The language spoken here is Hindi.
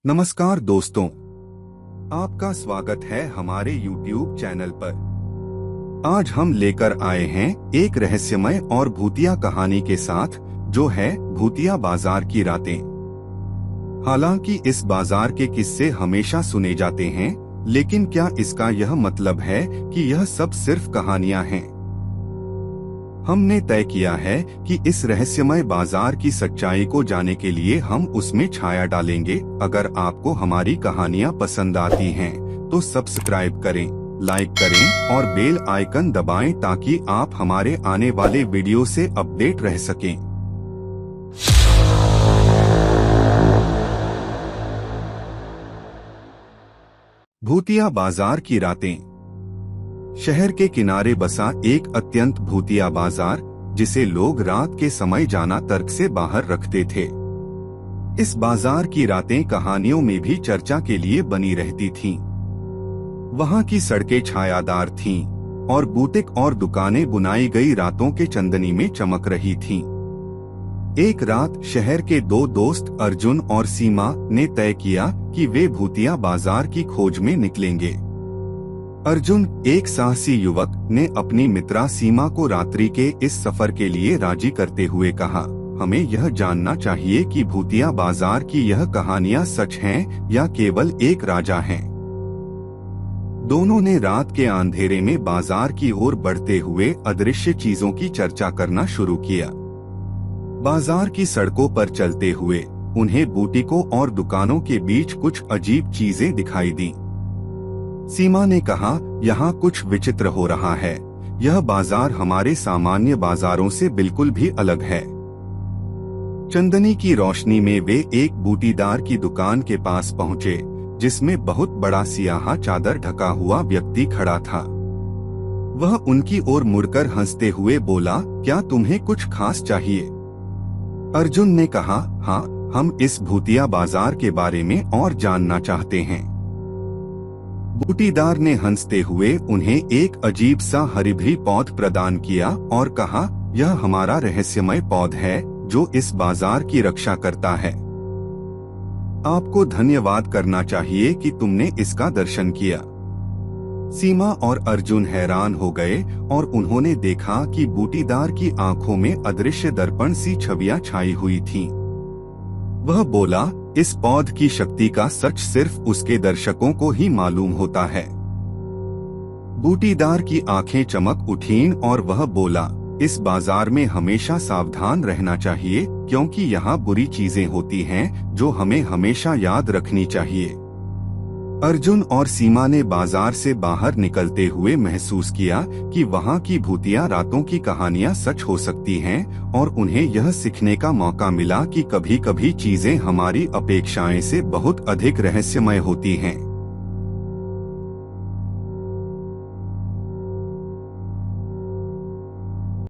नमस्कार दोस्तों, आपका स्वागत है हमारे YouTube चैनल पर। आज हम लेकर आए हैं एक रहस्यमय और भूतिया कहानी के साथ, जो है भूतिया बाजार की रातें। हालांकि इस बाजार के किस्से हमेशा सुने जाते हैं, लेकिन क्या इसका यह मतलब है कि यह सब सिर्फ कहानियां हैं? हमने तय किया है कि इस रहस्यमय बाजार की सच्चाई को जानने के लिए हम उसमें छाया डालेंगे। अगर आपको हमारी कहानियां पसंद आती हैं, तो सब्सक्राइब करें, लाइक करें और बेल आइकन दबाएं ताकि आप हमारे आने वाले वीडियो से अपडेट रह सकें। भूतिया बाजार की रातें। शहर के किनारे बसा एक अत्यंत भूतिया बाजार, जिसे लोग रात के समय जाना तर्क से बाहर रखते थे। इस बाजार की रातें कहानियों में भी चर्चा के लिए बनी रहती थीं। वहां की सड़कें छायादार थीं और बुटीक और दुकानें बुनाई गई रातों के चंदनी में चमक रही थीं। एक रात शहर के दो दोस्त अर्जुन और सीमा ने तय किया कि वे भूतिया बाजार की खोज में निकलेंगे। अर्जुन, एक साहसी युवक, ने अपनी मित्रा सीमा को रात्रि के इस सफर के लिए राजी करते हुए कहा, हमें यह जानना चाहिए कि भूतिया बाजार की यह कहानियां सच हैं या केवल एक राजा हैं। दोनों ने रात के अंधेरे में बाजार की ओर बढ़ते हुए अदृश्य चीजों की चर्चा करना शुरू किया। बाजार की सड़कों पर चलते हुए उन्हें बुटीकों और दुकानों के बीच कुछ अजीब चीजें दिखाई दी। सीमा ने कहा, यहाँ कुछ विचित्र हो रहा है। यह बाजार हमारे सामान्य बाजारों से बिल्कुल भी अलग है। चंदनी की रोशनी में वे एक बूटीदार की दुकान के पास पहुँचे, जिसमें बहुत बड़ा सियाह चादर ढका हुआ व्यक्ति खड़ा था। वह उनकी ओर मुड़कर हंसते हुए बोला, क्या तुम्हें कुछ खास चाहिए? अर्जुन ने कहा, हाँ, हम इस भूतिया बाजार के बारे में और जानना चाहते हैं। बूटीदार ने हंसते हुए उन्हें एक अजीब सा हरिभरी पौध प्रदान किया और कहा, यह हमारा रहस्यमय पौध है जो इस बाजार की रक्षा करता है। आपको धन्यवाद करना चाहिए कि तुमने इसका दर्शन किया। सीमा और अर्जुन हैरान हो गए और उन्होंने देखा कि बूटीदार की आंखों में अदृश्य दर्पण सी छवियां छाई हुई थीं। वह बोला, इस पौध की शक्ति का सच सिर्फ उसके दर्शकों को ही मालूम होता है। बूटीदार की आंखें चमक उठीं और वह बोला, इस बाजार में हमेशा सावधान रहना चाहिए, क्योंकि यहाँ बुरी चीजें होती हैं जो हमें हमेशा याद रखनी चाहिए। अर्जुन और सीमा ने बाजार से बाहर निकलते हुए महसूस किया कि वहाँ की भूतिया रातों की कहानियां सच हो सकती हैं, और उन्हें यह सीखने का मौका मिला कि कभी-कभी चीजें हमारी अपेक्षाएं से बहुत अधिक रहस्यमय होती हैं।